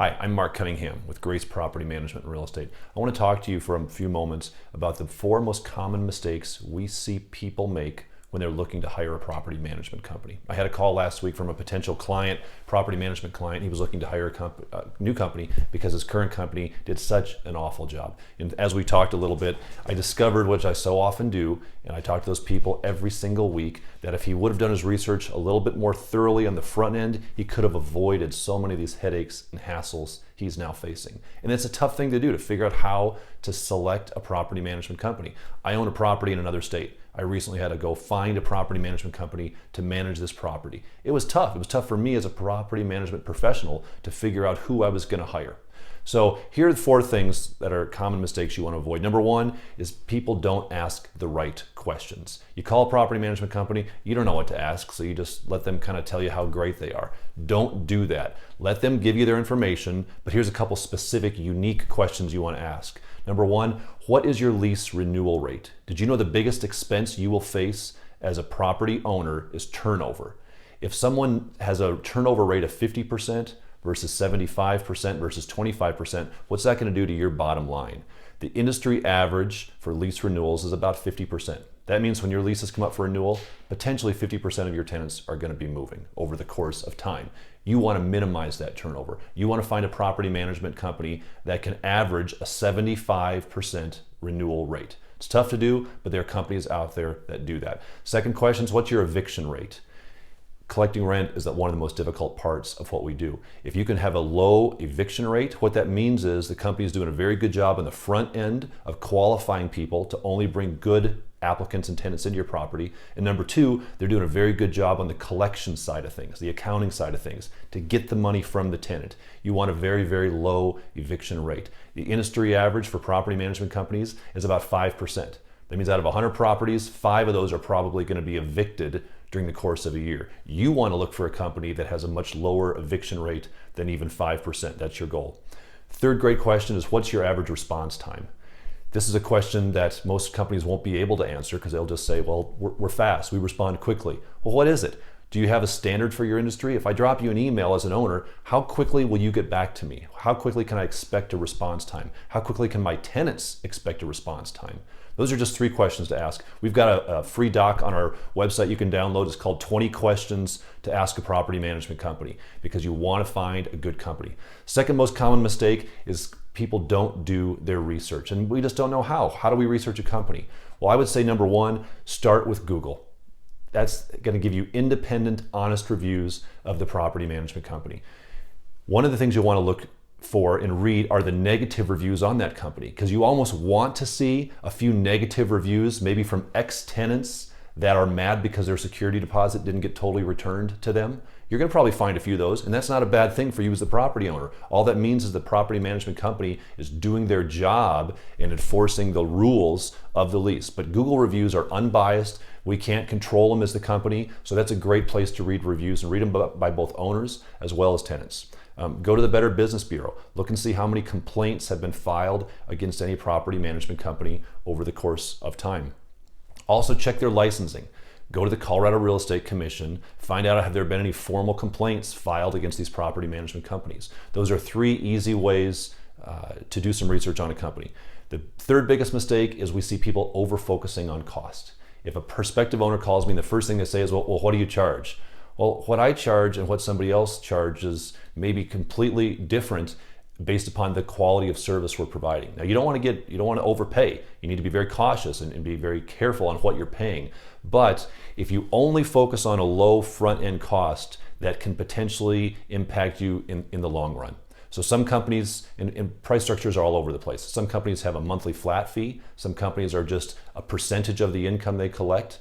Hi, I'm Marc Cunningham with Grace Property Management and Real Estate. I want to talk to you for a few moments about the 4 most common mistakes we see people make when they're looking to hire a property management company. I had a call last week from a potential client, property management client. He was looking to hire a new company because his current company did such an awful job. And as we talked a little bit, I discovered, which I so often do, and I talk to those people every single week, that if he would have done his research a little bit more thoroughly on the front end, he could have avoided so many of these headaches and hassles he's now facing. And it's a tough thing to do, to figure out how to select a property management company. I own a property in another state. I recently had to go find a property management company to manage this property. It was tough. It was tough for me as a property management professional to figure out who I was going to hire. So here are the 4 things that are common mistakes you want to avoid. Number 1 is people don't ask the right questions. You call a property management company, you don't know what to ask, so you just let them kind of tell you how great they are. Don't do that. Let them give you their information, but here's a couple specific, unique questions you want to ask. Number 1, what is your lease renewal rate? Did you know the biggest expense you will face as a property owner is turnover? If someone has a turnover rate of 50%, versus 75% versus 25%, what's that going to do to your bottom line? The industry average for lease renewals is about 50%. That means when your leases come up for renewal, potentially 50% of your tenants are going to be moving over the course of time. You want to minimize that turnover. You want to find a property management company that can average a 75% renewal rate. It's tough to do, but there are companies out there that do that. Second question is, what's your eviction rate? Collecting rent is one of the most difficult parts of what we do. If you can have a low eviction rate, what that means is the company is doing a very good job on the front end of qualifying people to only bring good applicants and tenants into your property. And number 2, they're doing a very good job on the collection side of things, the accounting side of things, to get the money from the tenant. You want a very, very low eviction rate. The industry average for property management companies is about 5%. That means out of 100 properties, 5 of those are probably going to be evicted during the course of a year. You want to look for a company that has a much lower eviction rate than even 5%. That's your goal. Third great question is, what's your average response time? This is a question that most companies won't be able to answer because they'll just say, well, we're fast, we respond quickly. Well, what is it? Do you have a standard for your industry? If I drop you an email as an owner, how quickly will you get back to me? How quickly can I expect a response time? How quickly can my tenants expect a response time? Those are just 3 questions to ask. We've got a free doc on our website you can download. It's called 20 Questions to Ask a Property Management Company, because you want to find a good company. Second most common mistake is people don't do their research, and we just don't know how. How do we research a company? Well, I would say number 1, start with Google. That's going to give you independent, honest reviews of the property management company. One of the things you'll want to look for and read are the negative reviews on that company, because you almost want to see a few negative reviews, maybe from ex-tenants that are mad because their security deposit didn't get totally returned to them. You're going to probably find a few of those, and that's not a bad thing for you as the property owner. All that means is the property management company is doing their job in enforcing the rules of the lease. But Google reviews are unbiased. We can't control them as the company, so that's a great place to read reviews, and read them by both owners as well as tenants. Go to the Better Business Bureau. Look and see how many complaints have been filed against any property management company over the course of time. Also check their licensing. Go to the Colorado Real Estate Commission, find out have there been any formal complaints filed against these property management companies. Those are 3 easy ways to do some research on a company. The third biggest mistake is we see people over-focusing on cost. If a prospective owner calls me, the first thing they say is, well, what do you charge? Well, what I charge and what somebody else charges may be completely different based upon the quality of service we're providing. Now, you don't want to overpay. You need to be very cautious and be very careful on what you're paying. But if you only focus on a low front-end cost, that can potentially impact you in the long run. So some companies, and price structures are all over the place. Some companies have a monthly flat fee. Some companies are just a percentage of the income they collect.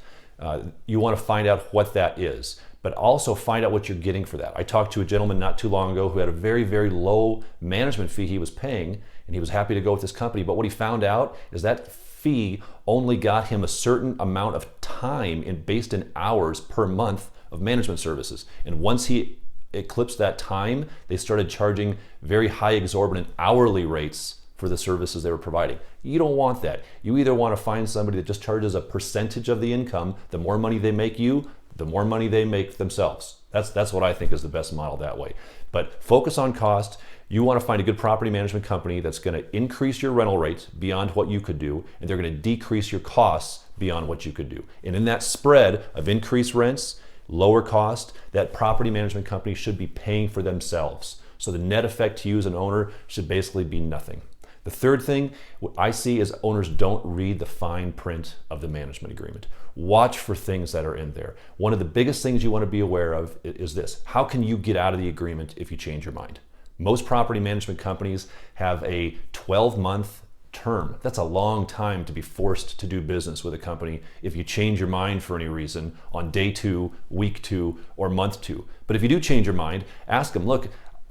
You want to find out what that is, but also find out what you're getting for that. I talked to a gentleman not too long ago who had a very, very low management fee he was paying, and he was happy to go with this company. But what he found out is that fee only got him a certain amount of time based in hours per month of management services. And once he eclipsed that time, they started charging very high, exorbitant hourly rates for the services they were providing. You don't want that. You either want to find somebody that just charges a percentage of the income. The more money they make you, the more money they make themselves. That's what I think is the best model that way. But focus on cost. You want to find a good property management company that's going to increase your rental rate beyond what you could do, and they're going to decrease your costs beyond what you could do. And in that spread of increased rents, lower cost, that property management company should be paying for themselves. So the net effect to you as an owner should basically be nothing. The third thing I see is owners don't read the fine print of the management agreement. Watch for things that are in there. One of the biggest things you want to be aware of is this: how can you get out of the agreement if you change your mind? Most property management companies have a 12-month term. That's a long time to be forced to do business with a company if you change your mind for any reason on day 2, week 2, or month 2. But if you do change your mind, ask them, look,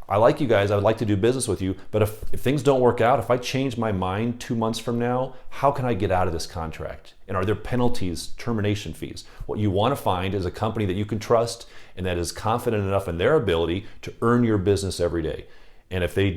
I like you guys, I would like to do business with you, but if things don't work out, if I change my mind 2 months from now, how can I get out of this contract? And are there penalties, termination fees? What you want to find is a company that you can trust and that is confident enough in their ability to earn your business every day. And if you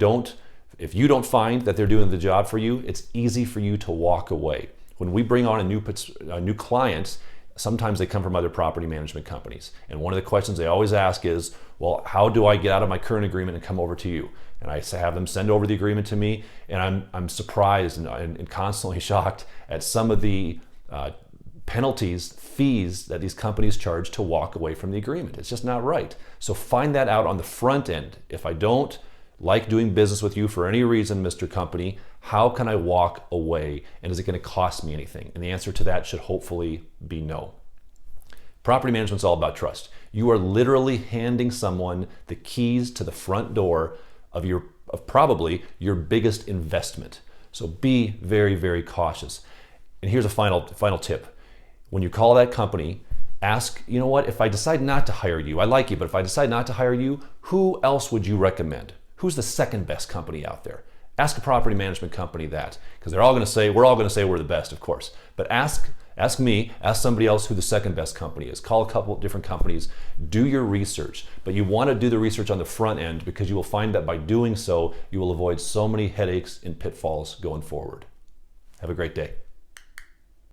don't find that they're doing the job for you, it's easy for you to walk away. When we bring on a new client, sometimes they come from other property management companies. And one of the questions they always ask is, well, how do I get out of my current agreement and come over to you? And I have them send over the agreement to me, and I'm surprised and constantly shocked at some of the penalties, fees that these companies charge to walk away from the agreement. It's just not right. So find that out on the front end. If I don't like doing business with you for any reason, Mr. Company, how can I walk away? And is it going to cost me anything? And the answer to that should hopefully be no. Property management is all about trust. You are literally handing someone the keys to the front door of probably your biggest investment. So be very, very cautious. And here's a final tip. When you call that company, ask, you know what, if I decide not to hire you, I like you, but if I decide not to hire you, who else would you recommend? Who's the second best company out there? Ask a property management company that, because we're all going to say we're the best, of course. But ask me, ask somebody else who the second best company is. Call a couple of different companies, do your research. But you want to do the research on the front end, because you will find that by doing so, you will avoid so many headaches and pitfalls going forward. Have a great day.